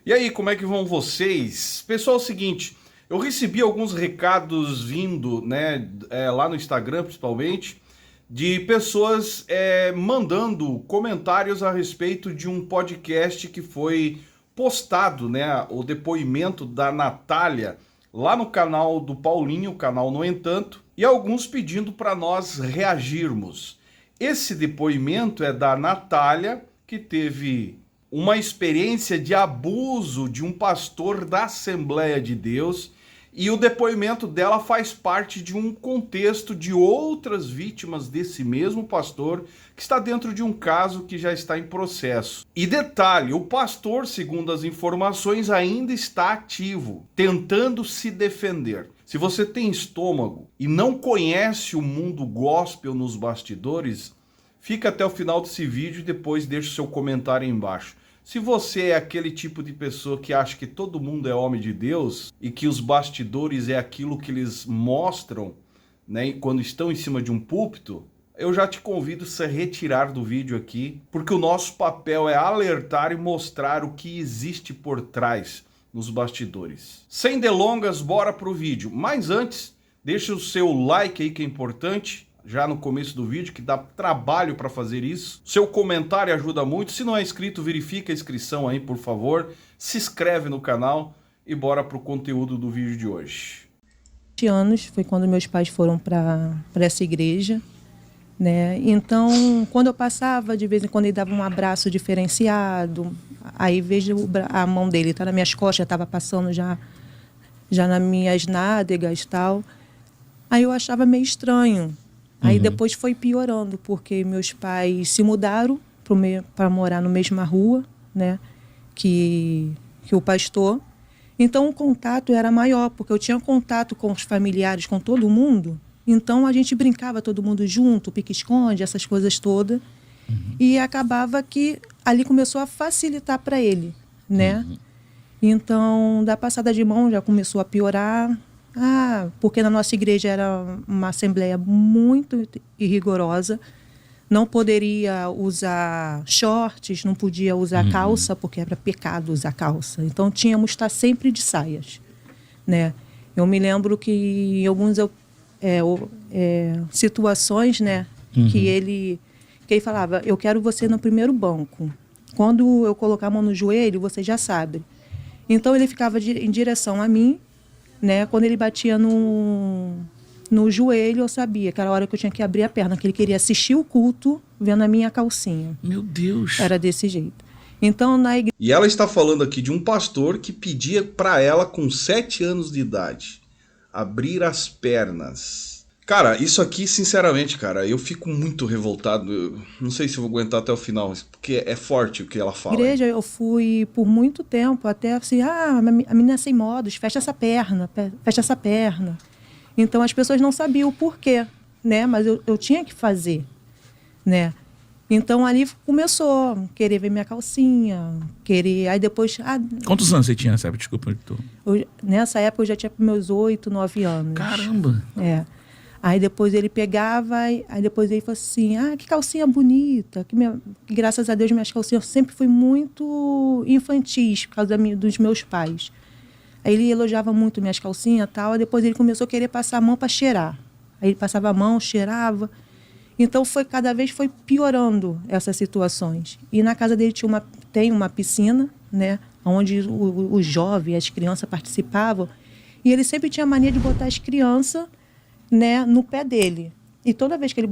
E aí, como é que vão vocês? Pessoal, é o seguinte, eu recebi alguns recados vindo, né, lá no Instagram principalmente, de pessoas mandando comentários a respeito de um podcast que foi postado, né, o depoimento da Natália, lá no canal do Paulinho, o canal No Entanto, e alguns pedindo para nós reagirmos. Esse depoimento é da Natália, que teve uma experiência de abuso de um pastor da Assembleia de Deus, e o depoimento dela faz parte de um contexto de outras vítimas desse mesmo pastor, que está dentro de um caso que já está em processo. E detalhe, o pastor, segundo as informações, ainda está ativo, tentando se defender. Se você tem estômago e não conhece o mundo gospel nos bastidores, fica até o final desse vídeo e depois deixa o seu comentário aí embaixo. Se você é aquele tipo de pessoa que acha que todo mundo é homem de Deus e que os bastidores é aquilo que eles mostram, né, quando estão em cima de um púlpito, eu já te convido a se retirar do vídeo aqui, porque o nosso papel é alertar e mostrar o que existe por trás nos bastidores. Sem delongas, bora pro vídeo. Mas antes, deixa o seu like aí que é importante, já no começo do vídeo, que dá trabalho para fazer isso. Seu comentário ajuda muito. Se não é inscrito, verifica a inscrição aí, por favor. Se inscreve no canal e bora pro conteúdo do vídeo de hoje. 20 anos foi quando meus pais foram para essa igreja, né? Então, quando eu passava, de vez em quando ele dava um abraço diferenciado. Aí vejo a mão dele, tá nas minhas costas, já estava passando já nas minhas nádegas e tal. Aí eu achava meio estranho. Aí depois foi piorando, porque meus pais se mudaram para morar na mesma rua, né, que o pastor. Então o contato era maior, porque eu tinha contato com os familiares, com todo mundo. Então a gente brincava todo mundo junto, pique-esconde, essas coisas todas. E acabava que ali começou a facilitar para ele, né? Então, da passada de mão já começou a piorar. Porque na nossa igreja era uma assembleia muito rigorosa. Não poderia usar shorts, não podia usar calça, porque era pecado usar calça. Então, tínhamos que estar sempre de saias, né? Eu me lembro que em algumas situações, né, que ele falava, eu quero você no primeiro banco. Quando eu colocar a mão no joelho, você já sabe. Então, ele ficava em direção a mim, né? Quando ele batia no joelho, eu sabia que era a hora que eu tinha que abrir a perna, que ele queria assistir o culto vendo a minha calcinha. Meu Deus! Era desse jeito. Então, na igreja... E ela está falando aqui de um pastor que pedia para ela, com 7 anos de idade, abrir as pernas. Cara, isso aqui, sinceramente, cara, eu fico muito revoltado. Eu não sei se eu vou aguentar até o final, porque é forte o que ela fala. Na igreja eu fui por muito tempo, até assim, a menina sem modos, fecha essa perna, fecha essa perna. Então as pessoas não sabiam o porquê, né? Mas eu tinha que fazer, né? Então ali começou, querer ver minha calcinha, querer... Aí depois... Quantos anos você tinha nessa época? Desculpa. Nessa época eu já tinha meus 8, 9 anos. Caramba! Aí depois ele pegava, aí depois ele falou assim, que calcinha bonita, que graças a Deus minhas calcinhas sempre foi muito infantis, por causa dos meus pais. Aí ele elogiava muito minhas calcinhas e tal, aí depois ele começou a querer passar a mão para cheirar. Aí ele passava a mão, cheirava. Então cada vez foi piorando essas situações. E na casa dele tem uma piscina, né, onde os jovens, as crianças participavam, e ele sempre tinha a mania de botar as crianças, né, no pé dele. E toda vez que ele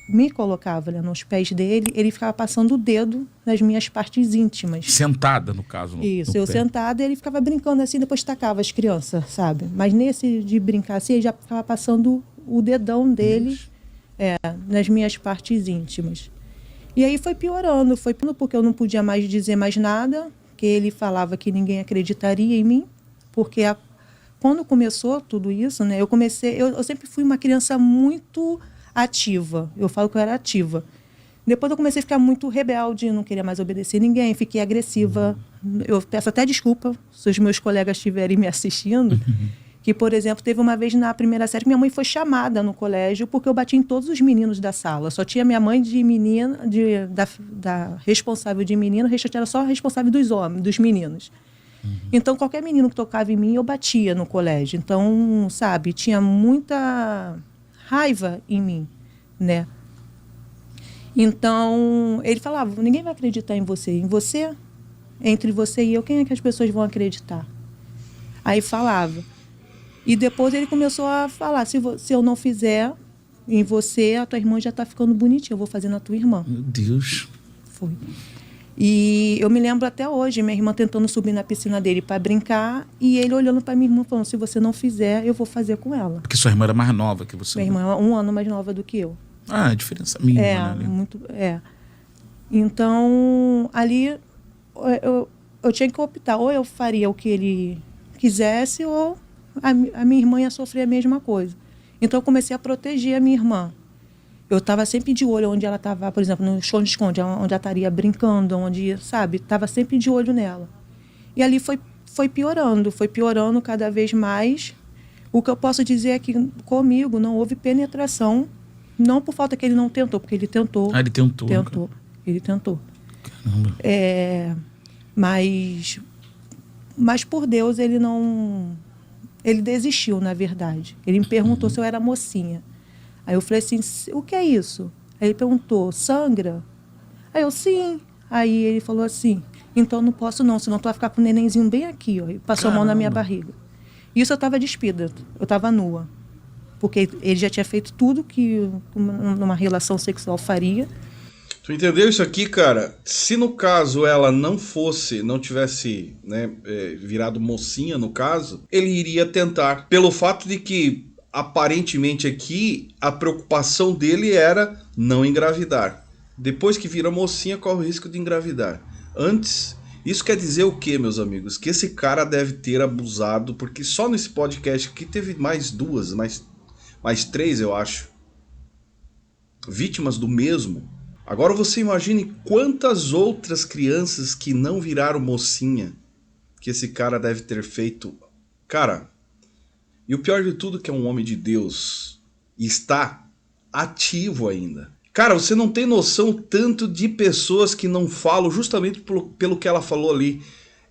me colocava, né, nos pés dele, ele ficava passando o dedo nas minhas partes íntimas. Sentada, no caso. Isso, eu sentada, ele ficava brincando assim, depois tacava as crianças, sabe? Mas nesse de brincar assim, ele já ficava passando o dedão dele nas minhas partes íntimas. E aí foi piorando, porque eu não podia mais dizer mais nada, que ele falava que ninguém acreditaria em mim, porque quando começou tudo isso, né, eu sempre fui uma criança muito ativa. Eu falo que eu era ativa. Depois eu comecei a ficar muito rebelde, não queria mais obedecer ninguém, fiquei agressiva. Eu peço até desculpa se os meus colegas estiverem me assistindo, Que, por exemplo, teve uma vez na primeira série que minha mãe foi chamada no colégio porque eu bati em todos os meninos da sala. Só tinha minha mãe de menina, da responsável de menino, o restante era só responsável dos homens, dos meninos. Então, qualquer menino que tocava em mim, eu batia no colégio. Então, sabe, tinha muita raiva em mim, né? Então, ele falava, ninguém vai acreditar em você. Em você, entre você e eu, quem é que as pessoas vão acreditar? Aí falava. E depois ele começou a falar, se eu não fizer em você, a tua irmã já está ficando bonitinha, eu vou fazer na tua irmã. Meu Deus. Foi. E eu me lembro até hoje, minha irmã tentando subir na piscina dele para brincar, e ele olhando para minha irmã falando, se você não fizer, eu vou fazer com ela. Porque sua irmã era mais nova que você. Minha irmã é 1 ano mais nova do que eu. Ah, a diferença mínima, né? Muito, Então, ali, eu tinha que optar, ou eu faria o que ele quisesse, ou a minha irmã ia sofrer a mesma coisa. Então, eu comecei a proteger a minha irmã. Eu estava sempre de olho onde ela estava, por exemplo, no esconde-esconde, onde ela estaria brincando, onde, sabe, estava sempre de olho nela. E ali foi piorando cada vez mais. O que eu posso dizer é que comigo não houve penetração, não por falta que ele não tentou, porque ele tentou. Ah, ele tentou. Tentou, ele tentou. Caramba. Mas por Deus ele não... Ele desistiu, na verdade. Ele me perguntou se eu era mocinha. Aí eu falei assim, o que é isso? Aí ele perguntou, sangra? Aí eu, sim. Aí ele falou assim, então não posso não, senão tu vai ficar com o nenenzinho bem aqui, ó. E passou a mão na minha barriga. Isso eu estava despida, eu estava nua. Porque ele já tinha feito tudo que numa relação sexual faria. Tu entendeu isso aqui, cara? Se no caso ela não tivesse, né, virado mocinha no caso, ele iria tentar. Pelo fato de que, aparentemente aqui, a preocupação dele era não engravidar. Depois que vira mocinha, corre o risco de engravidar. Antes, isso quer dizer o quê, meus amigos? Que esse cara deve ter abusado, porque só nesse podcast aqui teve mais 3, eu acho, vítimas do mesmo. Agora você imagine quantas outras crianças que não viraram mocinha que esse cara deve ter feito. Cara, e o pior de tudo é que é um homem de Deus e está ativo ainda. Cara, você não tem noção tanto de pessoas que não falam justamente pelo que ela falou ali.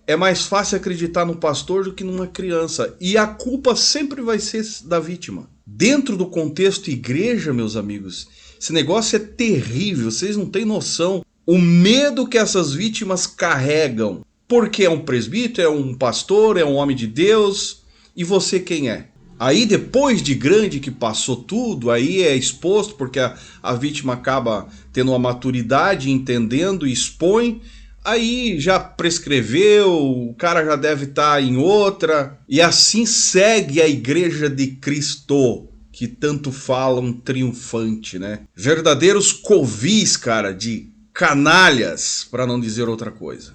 É mais fácil acreditar no pastor do que numa criança. E a culpa sempre vai ser da vítima. Dentro do contexto igreja, meus amigos, esse negócio é terrível. Vocês não têm noção. O medo que essas vítimas carregam. Porque é um presbítero, é um pastor, é um homem de Deus. E você quem é? Aí depois de grande que passou tudo, aí é exposto porque a vítima acaba tendo uma maturidade, entendendo e expõe. Aí já prescreveu, o cara já deve estar em outra. E assim segue a Igreja de Cristo, que tanto falam triunfante, né? Verdadeiros covis, cara, de canalhas, para não dizer outra coisa.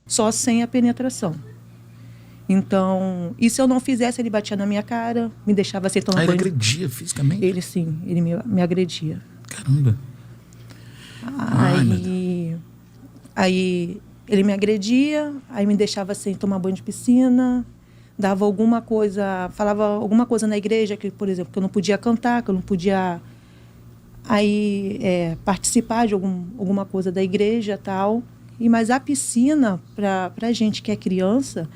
Só sem a penetração. Então, e se eu não fizesse, ele batia na minha cara, me deixava sem tomar banho. Ele agredia fisicamente? Ele sim, ele me agredia. Caramba. Aí ele me agredia, aí me deixava sem tomar banho de piscina, dava alguma coisa, falava alguma coisa na igreja, que, por exemplo, que eu não podia cantar, que eu não podia participar de alguma coisa da igreja e tal. Mas a piscina, pra gente que é criança,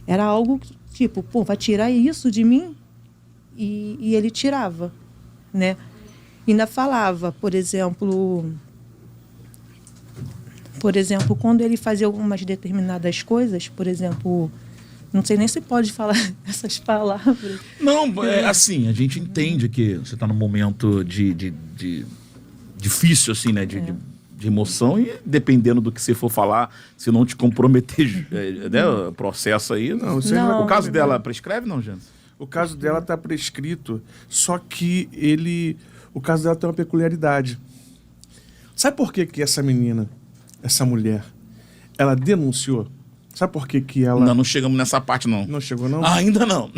era algo tipo, pô, vai tirar isso de mim? E ele tirava, né? Ainda falava, por exemplo, quando ele fazia algumas determinadas coisas, por exemplo, não sei nem se pode falar essas palavras. Não, assim, a gente entende que você está num momento de difícil, assim, né? De emoção, e dependendo do que você for falar, se não te comprometer, né, o processo aí. Não. O caso dela prescreve, não, Jânio? O caso dela está prescrito, só que o caso dela tem uma peculiaridade. Sabe por que essa menina, essa mulher, ela denunciou? Sabe por que ela... Não chegamos nessa parte, não. Não chegou, não? Ainda não.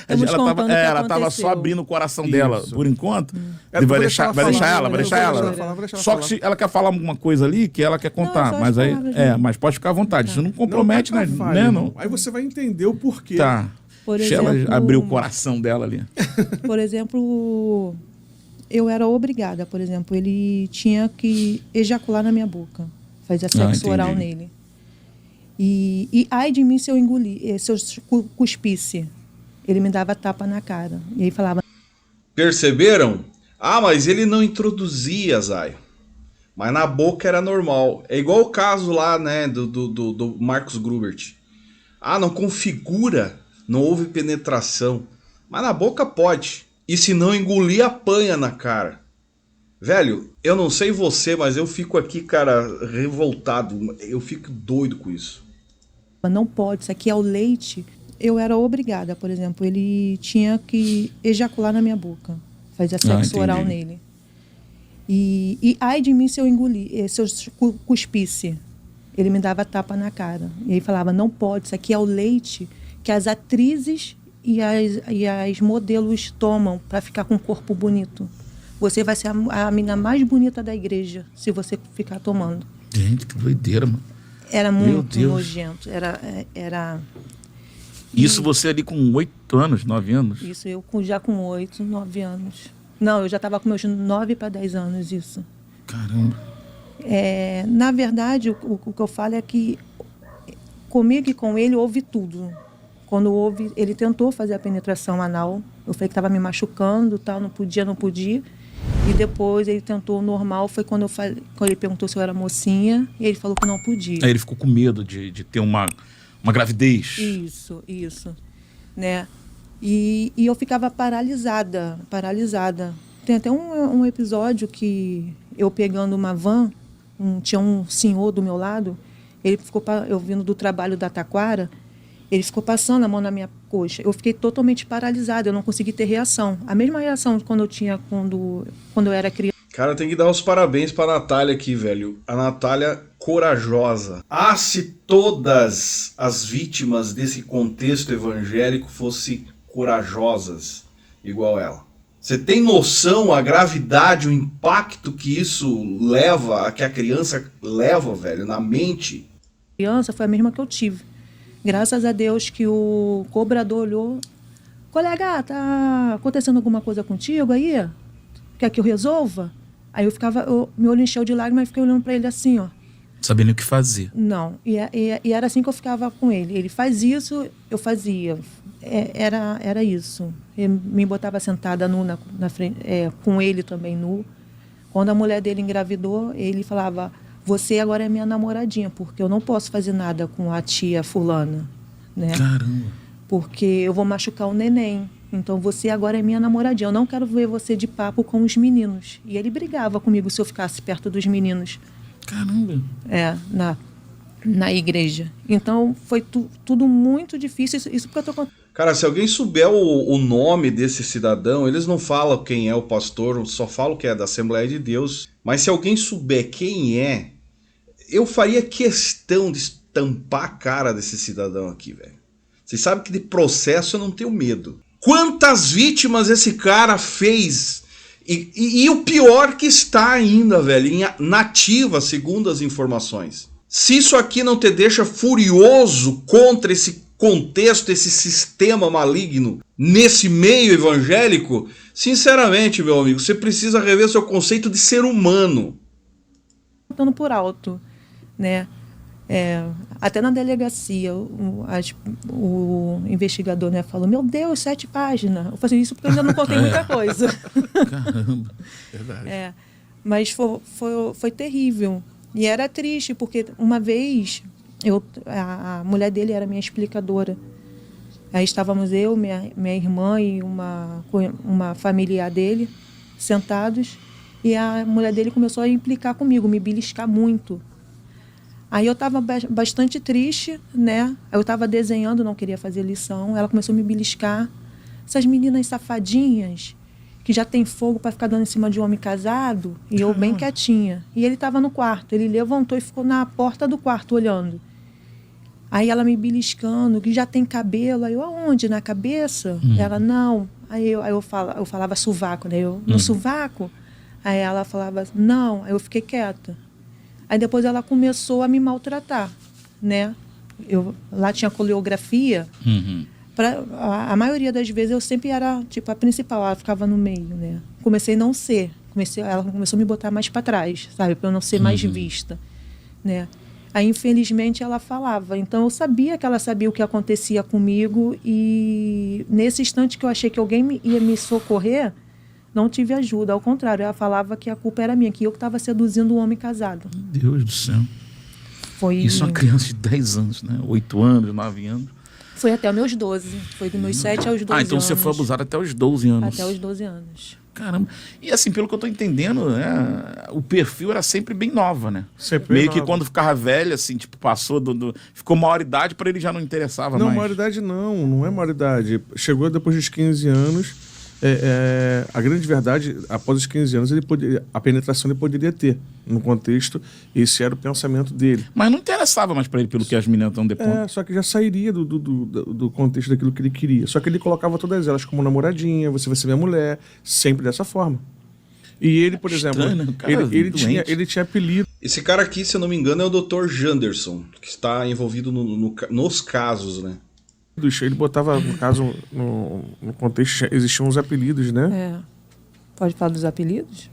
Ela estava só aconteceu. abrindo o coração dela, por enquanto. Vai deixar ela. Só que se ela quer falar alguma coisa ali, que ela quer contar. Não, mas pode ficar à vontade. Isso não compromete, né? Não. Aí você vai entender o porquê. Tá. Por Deixa ela exemplo, abrir o coração dela ali. Por exemplo, eu era obrigada, por exemplo, ele tinha que ejacular na minha boca, fazer sexo oral entendi. nele. E ai de mim se eu engolir, se eu cuspisse. Ele me dava tapa na cara. E aí falava, Perceberam? Ah, mas ele não introduzia, Zay. Mas na boca era normal. É igual o caso lá, né, do Marcos Grubert. Ah, não configura, não houve penetração. Mas na boca pode. E se não engolir, apanha na cara. Velho, eu não sei você, mas eu fico aqui, cara, revoltado. Eu fico doido com isso. não pode, isso aqui é o leite. Eu era obrigada, por exemplo, ele tinha que ejacular na minha boca, fazer sexo oral nele. E ai de mim se eu engolir, se eu cuspisse. Ele me dava tapa na cara. E aí falava, não pode, isso aqui é o leite que as atrizes e as modelos tomam para ficar com um corpo bonito. Você vai ser a menina mais bonita da igreja se você ficar tomando. Gente, que doideira, mano. Era Meu muito Deus. nojento. Era Isso você ali com 8 anos, 9 anos? isso, já com 8, 9 anos. Não, eu já estava com meus 9 para 10 anos, isso. Caramba. Na verdade, o que eu falo é que comigo e com ele houve tudo. Quando houve, ele tentou fazer a penetração anal. Eu falei que estava me machucando, tal, não podia. E depois ele tentou o normal, foi quando quando ele perguntou se eu era mocinha, e ele falou que não podia. Aí ele ficou com medo de ter uma gravidez. Isso, né? E eu ficava paralisada. Tem até um episódio que eu pegando uma van, tinha um senhor do meu lado, ele ficou, eu vindo do trabalho da Taquara, ele ficou passando a mão na minha coxa. Eu fiquei totalmente paralisada, eu não consegui ter reação. A mesma reação quando eu tinha quando eu era criança. Cara, tem que dar os parabéns pra Natália aqui, velho. A Natália corajosa. Ah, se todas as vítimas desse contexto evangélico fossem corajosas, igual ela. Você tem noção a gravidade, o impacto que isso leva, que a criança leva, velho, na mente? Criança foi a mesma que eu tive. Graças a Deus que o cobrador olhou. Colega, tá acontecendo alguma coisa contigo aí? Quer que eu resolva? Aí meu olho encheu de lágrimas e fiquei olhando para ele assim, ó. Sabendo o que fazer. Não, e era assim que eu ficava com ele. Ele faz isso, eu fazia. Era isso. Ele me botava sentada nu na frente, com ele também nu. Quando a mulher dele engravidou, ele falava, você agora é minha namoradinha, porque eu não posso fazer nada com a tia fulana, né? Caramba. Porque eu vou machucar o neném. Então você agora é minha namoradinha. Eu não quero ver você de papo com porque E ele brigava comigo se eu ficasse perto dos meninos. Caramba. Na igreja. Então foi tudo muito difícil. Isso porque eu tô contando. Cara, se alguém souber o nome desse cidadão, eles não falam quem é o pastor, só falam que é da Assembleia de Deus. Mas se alguém souber quem é, eu faria questão de estampar a cara desse cidadão aqui, velho. Vocês sabem que de processo eu não tenho medo. Quantas vítimas esse cara fez? E o pior que está ainda, velho, nativa, segundo as informações. Se isso aqui não te deixa furioso contra esse contexto, esse sistema maligno, nesse meio evangélico, sinceramente, meu amigo, você precisa rever seu conceito de ser humano. Contando por alto, né? Até na delegacia, o investigador, né, falou, meu Deus, 7 páginas. Eu falei isso porque eu ainda não contei muita coisa. Caramba. Verdade. Mas foi terrível. E era triste, porque uma vez a mulher dele era minha explicadora. Aí estávamos eu, minha irmã e uma familiar dele sentados, e a mulher dele começou a implicar comigo, me beliscar muito. Aí eu estava bastante triste, né? Eu estava desenhando, não queria fazer lição. Ela começou a me beliscar. Essas meninas safadinhas que já tem fogo para ficar dando em cima de um homem casado. E eu bem quietinha. E ele estava no quarto. Ele levantou e ficou na porta do quarto olhando. Aí ela me beliscando, que já tem cabelo. Aí eu, aonde? Na cabeça? Ela, não. Aí eu falava sovaco, né? Eu, no sovaco? Aí ela falava, não. Aí eu fiquei quieta. Aí depois ela começou a me maltratar, né? Lá tinha coreografia. A maioria das vezes eu sempre era, tipo, a principal, ela ficava no meio, né? Comecei a não ser. Ela começou a me botar mais para trás, sabe? Para eu não ser mais vista, né? Aí, infelizmente, ela falava. Então, eu sabia que ela sabia o que acontecia comigo e nesse instante que eu achei que alguém ia me socorrer, não tive ajuda. Ao contrário, ela falava que a culpa era minha, que eu que estava seduzindo um homem casado. Meu Deus do céu. Foi... Isso é uma criança de 10 anos, né? 8 anos, 9 anos. Foi até os meus 12. Foi dos meus 7 aos 12 anos. Então você foi abusado até os 12 anos. Até os 12 anos. Caramba. E assim, pelo que eu tô entendendo, né, o perfil era sempre bem nova, né? Sempre Meio bem que nova. quando ficava velho, assim, tipo, passou ficou maioridade, para ele já não interessava Não, mais. maioridade não é maioridade. Chegou depois dos 15 anos. A grande verdade, após os 15 anos, a penetração ele poderia ter. No contexto, esse era o pensamento dele. Mas não interessava mais para ele pelo que as meninas estão depondo. Só que já sairia do contexto daquilo que ele queria. Só que ele colocava todas elas como namoradinha, você vai ser minha mulher, sempre dessa forma. E ele, por exemplo, Estranho, né? O cara ele tinha apelido. Esse cara aqui, se eu não me engano, é o Dr. Janderson, que está envolvido nos casos, né? Ele botava, no caso, no contexto, existiam uns apelidos, né? Pode falar dos apelidos?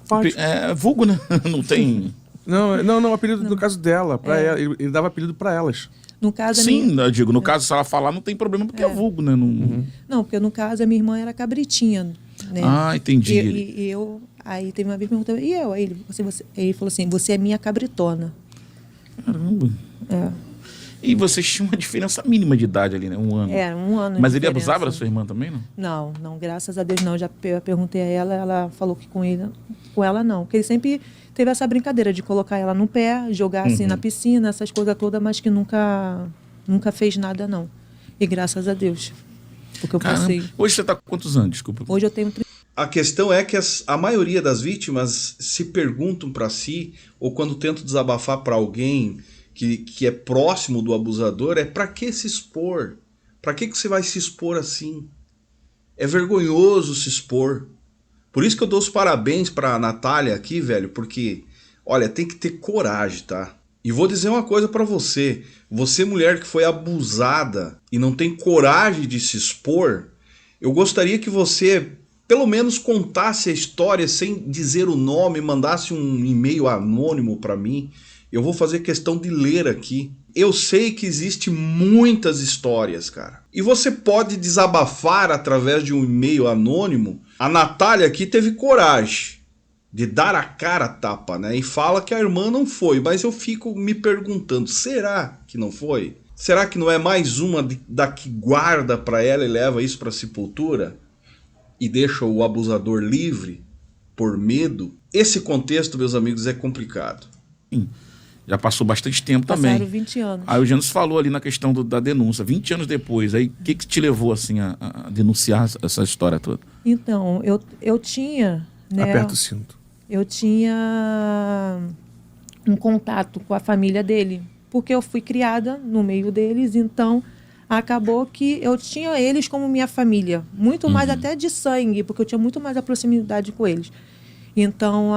Pode. Vulgo, né? Não tem... Não, o apelido no caso dela. Ela, ele dava apelido pra elas. No caso, Sim, eu digo, no caso, se ela falar, não tem problema, porque é vulgo, né? Não, porque no caso, a minha irmã era cabritinha, né? Ah, entendi. E eu... Aí teve uma vez que perguntou, e eu? Aí ele falou assim, você é minha cabritona. Caramba. E vocês tinham uma diferença mínima de idade ali, né? 1 ano. Era 1 ano. Mas ele abusava da sua irmã também, não? Não, graças a Deus não. Já perguntei a ela falou que com ela não. Porque ele sempre teve essa brincadeira de colocar ela no pé, jogar assim na piscina, essas coisas todas, mas que nunca fez nada, não. E graças a Deus. Porque eu passei. Hoje você está com quantos anos? Desculpa. Hoje eu tenho... A questão é que a maioria das vítimas se perguntam para si, ou quando tentam desabafar para alguém que é próximo do abusador, para que se expor? Para que você vai se expor assim? É vergonhoso se expor. Por isso que eu dou os parabéns para a Natália aqui, velho, porque, olha, tem que ter coragem, tá? E vou dizer uma coisa para você. Você, mulher que foi abusada e não tem coragem de se expor, eu gostaria que você pelo menos contasse a história sem dizer o nome, mandasse um e-mail anônimo para mim. Eu vou fazer questão de ler aqui. Eu sei que existe muitas histórias, cara. E você pode desabafar através de um e-mail anônimo. A Natália aqui teve coragem de dar a cara a tapa, né? E fala que a irmã não foi. Mas eu fico me perguntando, será que não foi? Será que não é mais uma da que guarda para ela e leva isso para a sepultura? E deixa o abusador livre por medo? Esse contexto, meus amigos, é complicado. Sim. Já passou bastante tempo também. Passaram 20 anos. Aí o Janus falou ali na questão da denúncia. 20 anos depois, aí o que te levou assim a denunciar essa história toda? Então, eu tinha... Né, Aperta o cinto. Eu tinha um contato com a família dele, porque eu fui criada no meio deles, então acabou que eu tinha eles como minha família, muito mais até de sangue, porque eu tinha muito mais a proximidade com eles. Então,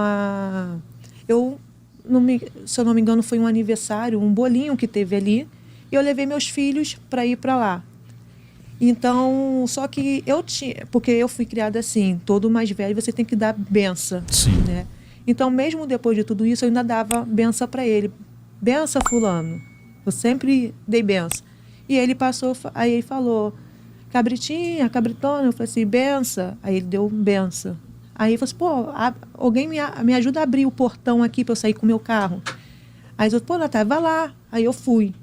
se eu não me engano, foi um aniversário, um bolinho que teve ali, e eu levei meus filhos para ir para lá. Então, só que porque eu fui criada assim, todo mais velho você tem que dar benção. Sim. Né? Então, mesmo depois de tudo isso, eu ainda dava benção para ele. Benção, fulano. Eu sempre dei benção. E ele passou, aí ele falou, cabritinha, cabritona, eu falei assim, benção. Aí ele deu benção. Aí ele falou assim, pô, alguém me ajuda a abrir o portão aqui para eu sair com o meu carro. Aí eu falei, pô, Natália, vai lá. Aí eu fui.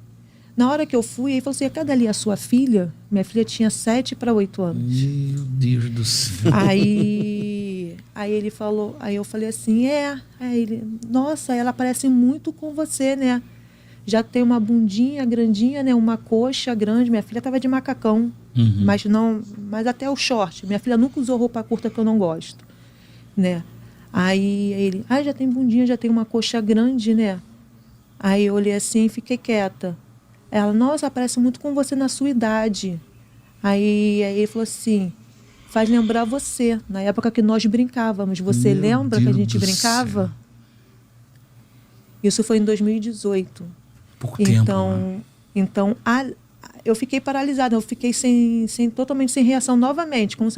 Na hora que eu fui, ele falou assim, cadê ali a sua filha? Minha filha tinha 7 para 8 anos. Meu Deus do céu. Aí ele falou, aí eu falei assim, Aí ele, nossa, ela parece muito com você, né? Já tem uma bundinha grandinha, né? Uma coxa grande. Minha filha tava de macacão, mas até o short. Minha filha nunca usou roupa curta que eu não gosto, né? Aí ele, já tem bundinha, já tem uma coxa grande, né? Aí eu olhei assim e fiquei quieta. Ela, nossa, parece muito com você na sua idade. Aí ele falou assim, faz lembrar você, na época que nós brincávamos. Você lembra que a gente brincava? Isso foi em 2018. Por tempo, né? Então eu fiquei paralisada, eu fiquei totalmente sem reação novamente, como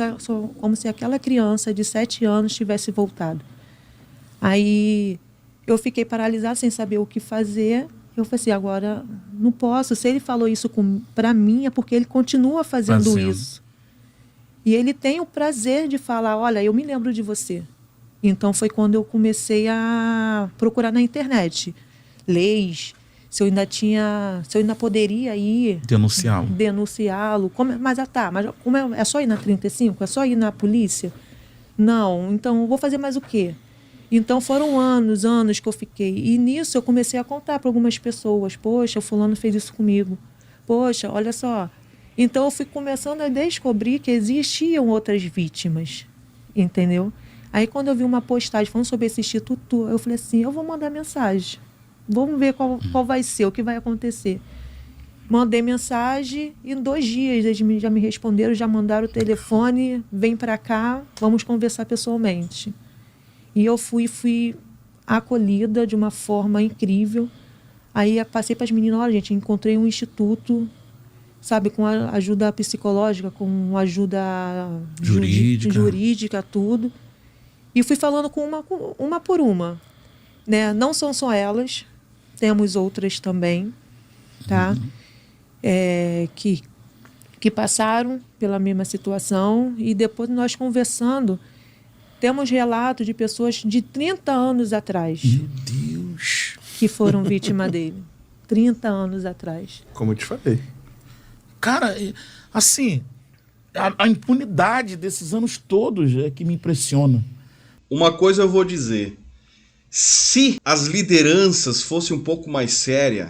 se aquela criança de 7 anos tivesse voltado. Aí eu fiquei paralisada, sem saber o que fazer. Eu falei assim, agora não posso. Se ele falou isso para mim, é porque ele continua fazendo isso. E ele tem o prazer de falar, olha, eu me lembro de você. Então foi quando eu comecei a procurar na internet leis, se eu ainda poderia ir denunciá-lo. Mas como é só ir na 35? É só ir na polícia? Não, então eu vou fazer mais o quê? Então foram anos que eu fiquei. E nisso eu comecei a contar para algumas pessoas. Poxa, o fulano fez isso comigo. Poxa, olha só. Então eu fui começando a descobrir que existiam outras vítimas. Entendeu? Aí quando eu vi uma postagem falando sobre esse instituto, eu falei assim, eu vou mandar mensagem. Vamos ver qual vai ser, o que vai acontecer. Mandei mensagem e em 2 dias eles já me responderam, já mandaram o telefone, vem para cá, vamos conversar pessoalmente. E eu fui acolhida de uma forma incrível. Aí passei para as meninas, olha, gente, encontrei um instituto, sabe, com ajuda psicológica, com ajuda jurídica, tudo. E fui falando com uma por uma. Né? Não são só elas, temos outras também, tá? Que passaram pela mesma situação. E depois nós conversando, temos relatos de pessoas de 30 anos atrás. Meu Deus! Que foram vítimas dele. 30 anos atrás. Como eu te falei. Cara, assim, a impunidade desses anos todos é que me impressiona. Uma coisa eu vou dizer. Se as lideranças fossem um pouco mais sérias,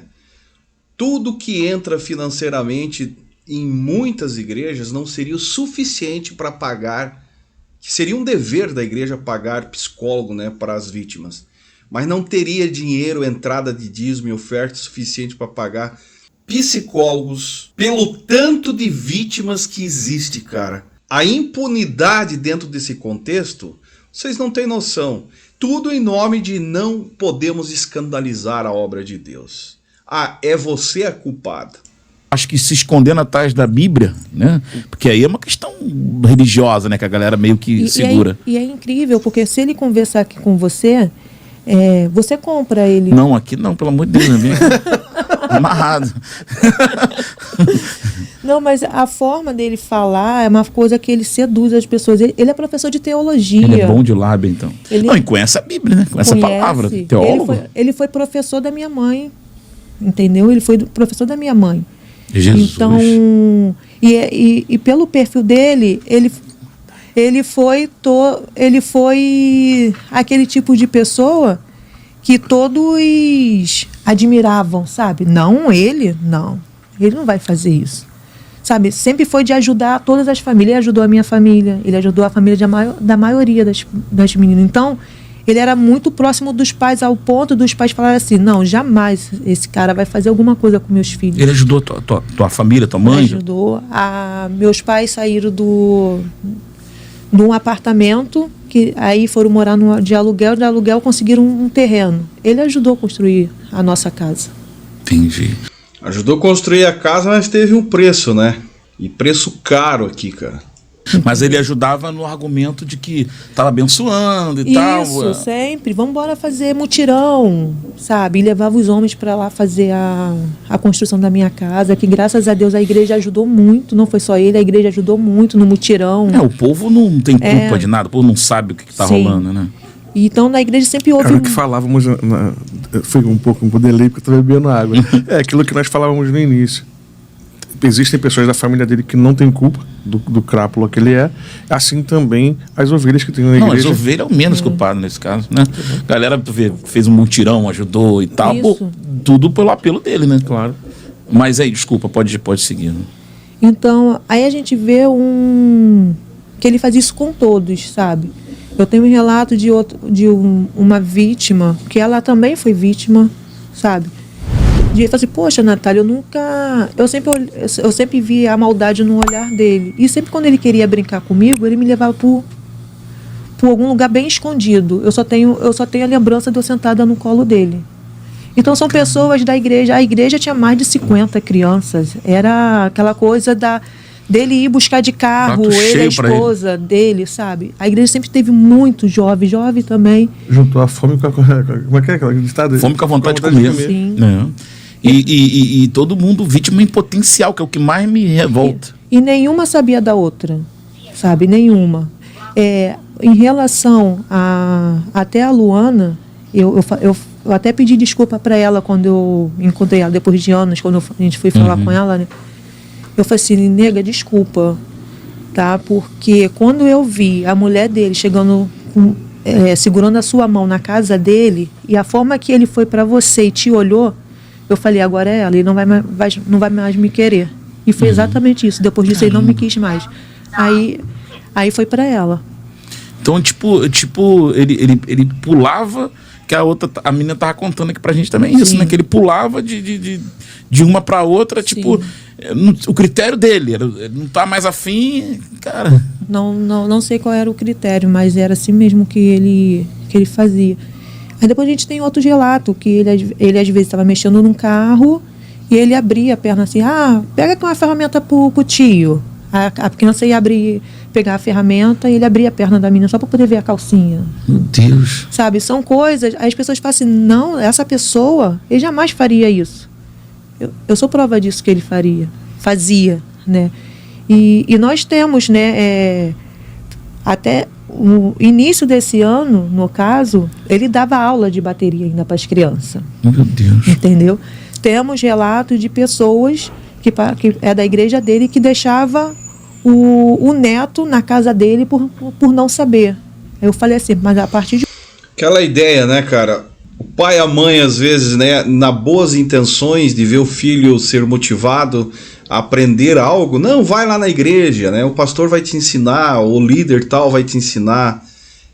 tudo que entra financeiramente em muitas igrejas não seria o suficiente para pagar, que seria um dever da igreja pagar psicólogo, né, para as vítimas. Mas não teria dinheiro, entrada de dízimo e oferta suficiente para pagar psicólogos pelo tanto de vítimas que existe, cara. A impunidade dentro desse contexto, vocês não têm noção. Tudo em nome de não podemos escandalizar a obra de Deus. É você a culpada. Acho que se escondendo atrás da Bíblia, né? Porque aí é uma questão religiosa, né? Que a galera meio que segura. E é incrível, porque se ele conversar aqui com você, você compra ele. Não, aqui não, pelo amor de Deus, né? Amarrado. Não, mas a forma dele falar é uma coisa que ele seduz as pessoas. Ele é professor de teologia. Ele é bom de lábio, então. Não, e conhece a Bíblia, né? Conhece a palavra. Teólogo. Ele foi professor da minha mãe, entendeu? Ele foi professor da minha mãe. Jesus. Então, e pelo perfil dele, ele foi aquele tipo de pessoa que todos admiravam, sabe? Ele não vai fazer isso. Sabe, sempre foi de ajudar todas as famílias. Ele ajudou a minha família, ele ajudou a família da maioria das meninas. Então, ele era muito próximo dos pais, ao ponto dos pais falarem assim, não, jamais esse cara vai fazer alguma coisa com meus filhos. Ele ajudou tua família, tua mãe? Ele ajudou. Meus pais saíram de um apartamento, que aí foram morar de aluguel conseguiram um terreno. Ele ajudou a construir a nossa casa. Entendi. Ajudou a construir a casa, mas teve um preço, né? E preço caro aqui, cara. Mas ele ajudava no argumento de que estava abençoando e tal. Isso, sempre. Vamos embora fazer mutirão, sabe? E levava os homens para lá fazer a construção da minha casa, que graças a Deus a igreja ajudou muito. Não foi só ele, a igreja ajudou muito no mutirão. O povo não tem culpa de nada, o povo não sabe o que está rolando, né? Então, na igreja sempre houve... Era o que falávamos... Foi um pouco um delay, porque eu estou bebendo água. É aquilo que nós falávamos no início. Existem pessoas da família dele que não têm culpa do crápula que ele é. Assim também as ovelhas que tem na igreja. Não, as ovelhas é o menos culpado nesse caso, né? A galera fez um mutirão, ajudou e tal. Pô, tudo pelo apelo dele, né? Claro. Mas aí, desculpa, pode seguir. Né? Então, aí a gente vê que ele faz isso com todos, sabe? Eu tenho um relato de uma vítima, que ela também foi vítima, sabe? De falar assim, poxa, Natália, eu sempre vi a maldade no olhar dele. E sempre quando ele queria brincar comigo, ele me levava por algum lugar bem escondido. Eu só tenho a lembrança de eu sentada no colo dele. Então são pessoas da igreja. A igreja tinha mais de 50 crianças. Era aquela coisa dele ir buscar de carro, Prato ele, a cheio pra esposa dele, sabe? A igreja sempre teve muito jovem também. Juntou a fome com a... Como é que é aquela ditado? Fome com a vontade de comer. Sim. E todo mundo vítima em potencial, que é o que mais me revolta. E nenhuma sabia da outra, sabe? Nenhuma. Em relação até a Luana, eu até pedi desculpa para ela quando eu encontrei ela, depois de anos, quando a gente foi falar com ela, né? Eu falei assim, nega, desculpa, tá? Porque quando eu vi a mulher dele chegando, segurando a sua mão na casa dele, e a forma que ele foi para você e te olhou, eu falei, agora é ela, ele não vai mais me querer. E foi exatamente isso. Depois disso, ele não me quis mais. Aí foi para ela. Então, tipo ele pulava, que a menina tava contando aqui pra gente também isso, né? Que ele pulava de uma pra outra, tipo, o critério dele, ele não tá mais afim, cara. Não sei qual era o critério, mas era assim mesmo que ele fazia. Aí depois a gente tem outros relatos, que ele às vezes estava mexendo num carro e ele abria a perna assim, pega aqui uma ferramenta pro tio. A criança ia pegar a ferramenta e ele abria a perna da menina só para poder ver a calcinha. Meu Deus. Sabe, são coisas, aí as pessoas falam assim, não, essa pessoa, ele jamais faria isso. Eu sou prova disso que ele fazia, né? E nós temos, né, até o início desse ano, no caso, ele dava aula de bateria ainda para as crianças. Meu Deus. Entendeu? Temos relatos de pessoas que é da igreja dele que deixava o neto na casa dele por não saber. Eu falei assim, mas a partir de... Aquela ideia, né, cara? O pai e a mãe, às vezes, né, na boas intenções de ver o filho ser motivado a aprender algo, não, vai lá na igreja, né? O pastor vai te ensinar, o líder tal vai te ensinar.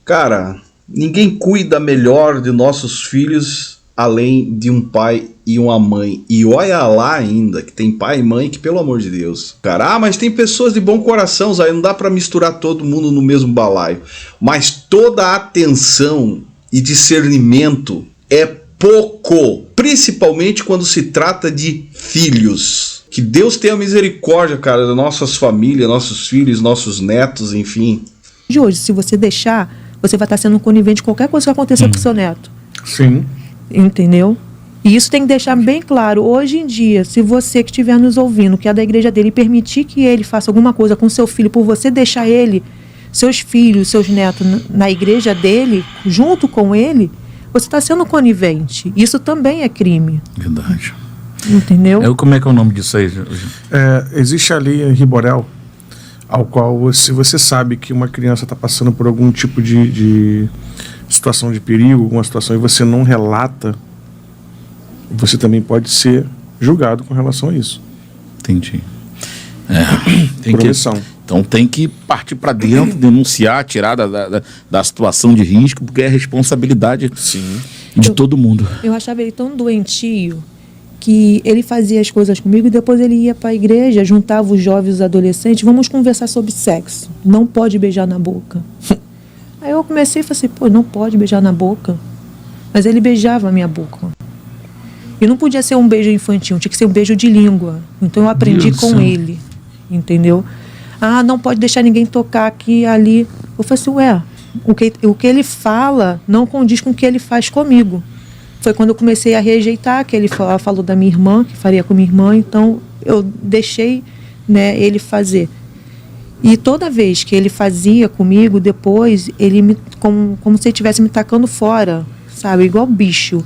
Cara, ninguém cuida melhor de nossos filhos além de um pai e uma mãe. E olha lá ainda, que tem pai e mãe que, pelo amor de Deus. Cara, mas tem pessoas de bom coração, Zé, não dá pra misturar todo mundo no mesmo balaio. Mas toda a atenção e discernimento é pouco, principalmente quando se trata de filhos. Que Deus tenha misericórdia, cara, das nossas famílias, nossos filhos, nossos netos, enfim. De hoje, se você deixar, você vai estar sendo conivente de qualquer coisa que aconteça com o seu neto. Sim. Entendeu? E isso tem que deixar bem claro. Hoje em dia, se você que estiver nos ouvindo, que é da igreja dele, permitir que ele faça alguma coisa com seu filho, por você deixar ele, seus filhos, seus netos na igreja dele, junto com ele, você está sendo conivente. Isso também é crime. Verdade. Entendeu? Como é que é o nome disso aí? Existe a lei Riborel, ao qual, se você sabe que uma criança está passando por algum tipo de situação de perigo, alguma situação, e você não relata, você também pode ser julgado com relação a isso. Entendi. Então tem que partir para dentro, denunciar, tirar da situação de risco, porque é responsabilidade de todo mundo. Eu achava ele tão doentio que ele fazia as coisas comigo e depois ele ia para a igreja, juntava os jovens e os adolescentes, vamos conversar sobre sexo. Não pode beijar na boca. Aí eu comecei e falei assim, não pode beijar na boca. Mas ele beijava a minha boca. E não podia ser um beijo infantil, tinha que ser um beijo de língua. Então eu aprendi com ele, entendeu? Não pode deixar ninguém tocar aqui e ali. Eu falei assim, o que ele fala não condiz com o que ele faz comigo. Foi quando eu comecei a rejeitar, que ele falou da minha irmã, que faria com minha irmã, então eu deixei, né, ele fazer. E toda vez que ele fazia comigo, depois, ele como se ele estivesse me tacando fora, sabe, igual bicho.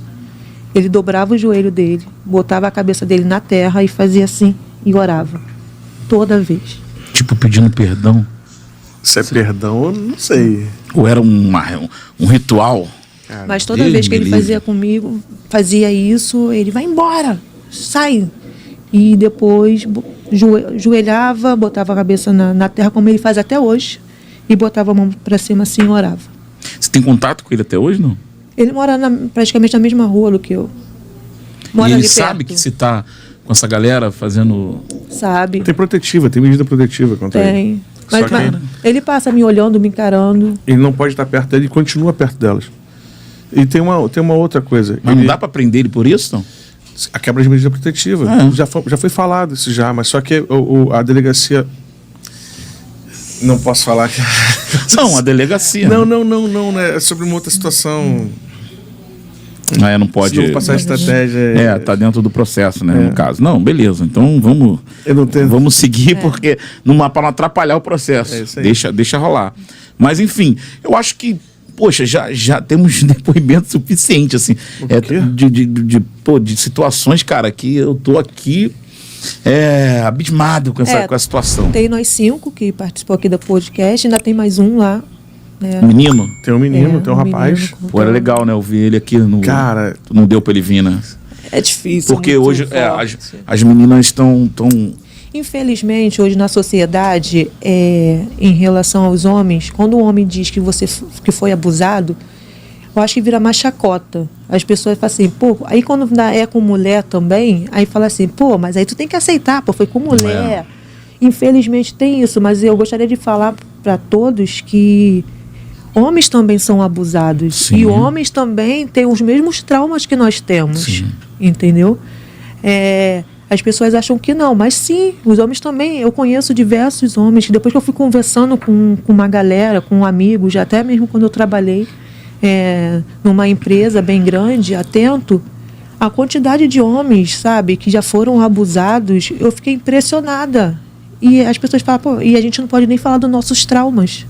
Ele dobrava o joelho dele, botava a cabeça dele na terra e fazia assim, e orava. Toda vez. Tipo, pedindo perdão? Se é perdão, eu não sei. Ou era um ritual? Mas toda vez que ele fazia comigo, fazia isso, ele vai embora, sai. E depois joelhava, botava a cabeça na terra, como ele faz até hoje, e botava a mão para cima assim e orava. Você tem contato com ele até hoje, não? Ele mora praticamente na mesma rua do que eu. Mora e ele sabe que você está com essa galera fazendo... Sabe. Tem medida protetiva contra ele. Mas ele passa me olhando, me encarando. Ele não pode estar perto dele e continua perto delas. E tem uma outra coisa. Mas não dá pra prender ele por isso, não? A quebra de medida protetiva. Já foi falado isso já, mas só que a delegacia... Não posso falar que... Não, a delegacia. Não, né? É sobre uma outra situação. Não pode... Se não passar a estratégia... tá dentro do processo, né, no caso. Não, beleza. Então vamos seguir, porque para não atrapalhar o processo. É isso aí. Deixa rolar. Mas, enfim, eu acho que, poxa, já temos depoimento suficiente, assim. De situações, cara, que eu tô aqui abismado com essa situação. Tem nós 5 que participou aqui do podcast, ainda tem mais um lá. Né? Menino? Tem um menino, tem um rapaz. Pô, era legal, né? Eu vi ele aqui no... Cara... Não deu pra ele vir, né? É difícil. Porque hoje as meninas estão... Infelizmente, hoje na sociedade, em relação aos homens, quando o homem diz que foi abusado, eu acho que vira mais chacota. As pessoas falam assim, pô, aí quando é com mulher também, aí fala assim, pô, mas aí tu tem que aceitar, pô, foi com mulher. Infelizmente tem isso, mas eu gostaria de falar para todos que homens também são abusados. Sim. E homens também têm os mesmos traumas que nós temos. Sim. Entendeu? As pessoas acham que não, mas sim, os homens também. Eu conheço diversos homens que depois que eu fui conversando com uma galera, com amigos, até mesmo quando eu trabalhei numa empresa bem grande, atento, a quantidade de homens, sabe, que já foram abusados, eu fiquei impressionada. E as pessoas falam, pô, e a gente não pode nem falar dos nossos traumas.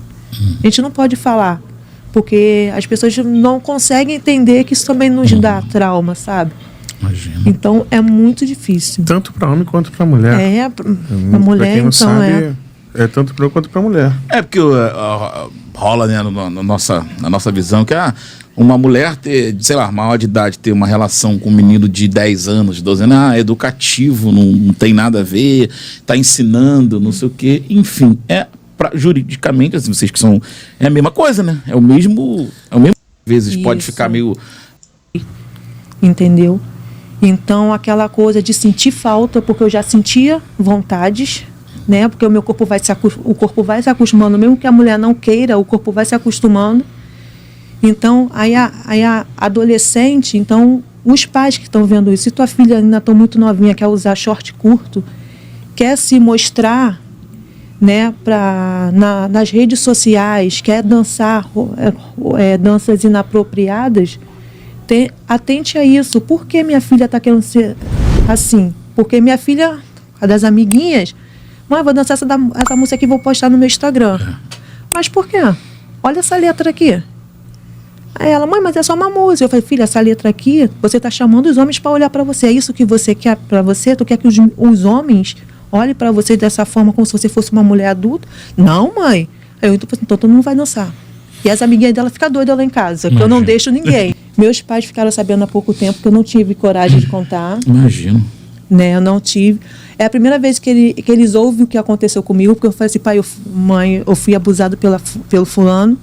A gente não pode falar, porque as pessoas não conseguem entender que isso também nos dá trauma, sabe? Imagina. Então é muito difícil. Tanto para homem quanto para mulher. Pra mulher, pra quem não então sabe, é tanto para homem quanto para mulher. Porque rola, né, na nossa visão que uma mulher ter, sei lá, maior de idade, ter uma relação com um menino de 10 anos, 12 anos, é educativo, não tem nada a ver, tá ensinando, não sei o quê. Enfim, juridicamente, assim, vocês que são... É a mesma coisa, né? É o mesmo... Às vezes Isso. pode ficar meio... Entendeu? Então, aquela coisa de sentir falta, porque eu já sentia vontades, né? Porque o meu corpo o corpo vai se acostumando, mesmo que a mulher não queira, o corpo vai se acostumando. Então, aí a adolescente, então, os pais que estão vendo isso, se tua filha ainda está muito novinha, quer usar short curto, quer se mostrar, né, nas redes sociais, quer dançar danças inapropriadas, atente a isso. Por que minha filha está querendo ser assim? Porque minha filha, a das amiguinhas, mãe, vou dançar essa música aqui e vou postar no meu Instagram. Mas por quê? Olha essa letra aqui. Aí ela, mãe, mas é só uma música. Eu falei, filha, essa letra aqui, você está chamando os homens para olhar para você. É isso que você quer para você? Tu quer que os homens olhem para você dessa forma, como se você fosse uma mulher adulta? Não, mãe. Aí então todo mundo vai dançar. E as amiguinhas dela ficam doidas lá em casa, que eu não deixo ninguém. Meus pais ficaram sabendo há pouco tempo, que eu não tive coragem de contar. Imagino. Né, eu não tive. É a primeira vez que eles ouvem o que aconteceu comigo, porque eu falei assim, pai, mãe, eu fui abusado pelo fulano.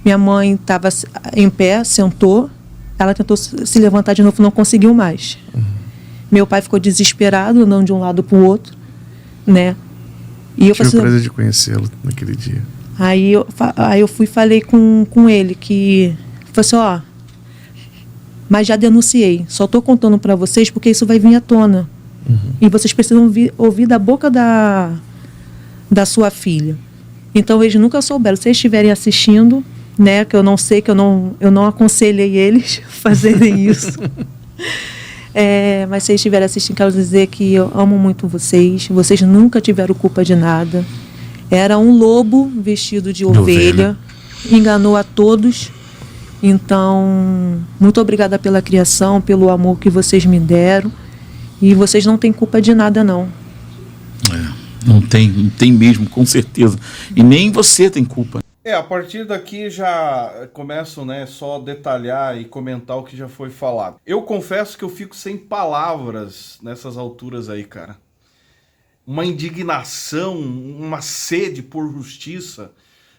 Minha mãe estava em pé, sentou, ela tentou se levantar de novo, não conseguiu mais. Meu pai ficou desesperado, andando de um lado para o outro, né? E eu tive o falei, prazer de conhecê-lo naquele dia. Aí eu fui e falei com ele que... Falei assim, mas já denunciei. Só estou contando para vocês porque isso vai vir à tona. E vocês precisam ouvir da boca da sua filha. Então, eles nunca souberam. Se eles estiverem assistindo, né, que eu não sei, que eu não aconselhei eles fazerem isso. Mas se eles estiverem assistindo, quero dizer que eu amo muito vocês. Vocês nunca tiveram culpa de nada. Era um lobo vestido de ovelha. Enganou a todos. Então, muito obrigada pela criação, pelo amor que vocês me deram. E vocês não têm culpa de nada, não. Não tem mesmo, com certeza. E nem você tem culpa. A partir daqui já começam, né, só detalhar e comentar o que já foi falado. Eu confesso que eu fico sem palavras nessas alturas aí, cara. Uma indignação, uma sede por justiça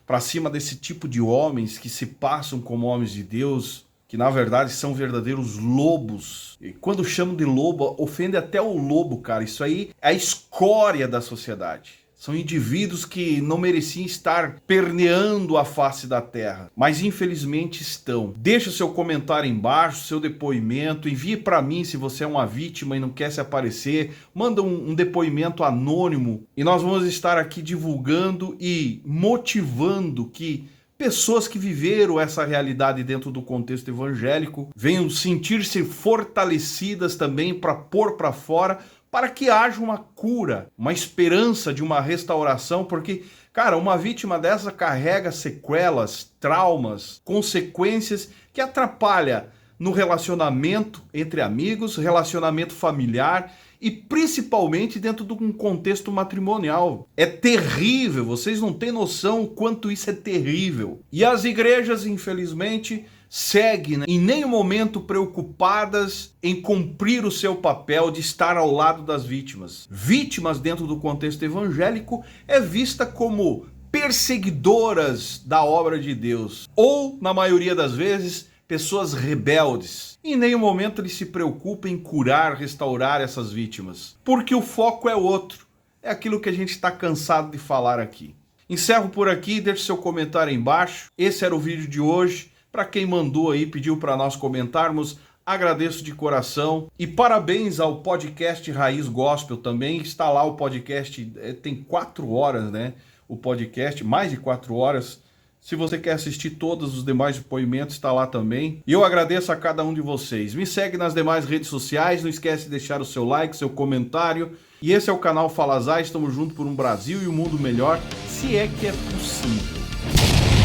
para cima desse tipo de homens que se passam como homens de Deus, que na verdade são verdadeiros lobos. E quando chamam de lobo, ofende até o lobo, cara. Isso aí é a escória da sociedade. São indivíduos que não mereciam estar perneando a face da terra, mas infelizmente estão. Deixa o seu comentário embaixo, seu depoimento, envie para mim se você é uma vítima e não quer se aparecer, manda um depoimento anônimo e nós vamos estar aqui divulgando e motivando que pessoas que viveram essa realidade dentro do contexto evangélico venham sentir-se fortalecidas também para pôr para fora, para que haja uma cura, uma esperança de uma restauração, porque, cara, uma vítima dessa carrega sequelas, traumas, consequências que atrapalham no relacionamento entre amigos, relacionamento familiar e principalmente dentro de um contexto matrimonial. É terrível, vocês não têm noção o quanto isso é terrível. E as igrejas, infelizmente, seguem em nenhum momento preocupadas em cumprir o seu papel de estar ao lado das vítimas. Vítimas dentro do contexto evangélico é vista como perseguidoras da obra de Deus, ou, na maioria das vezes, pessoas rebeldes. Em nenhum momento eles se preocupam em curar, restaurar essas vítimas, porque o foco é outro. É aquilo que a gente está cansado de falar aqui. Encerro por aqui, deixe seu comentário aí embaixo. Esse era o vídeo de hoje. Para quem mandou aí, pediu para nós comentarmos, agradeço de coração. E parabéns ao podcast Raiz Gospel também. Está lá o podcast, tem 4 horas, né? O podcast, mais de 4 horas. Se você quer assistir todos os demais depoimentos, está lá também. E eu agradeço a cada um de vocês. Me segue nas demais redes sociais, não esquece de deixar o seu like, seu comentário. E esse é o canal Falazar, estamos juntos por um Brasil e um mundo melhor, se é que é possível.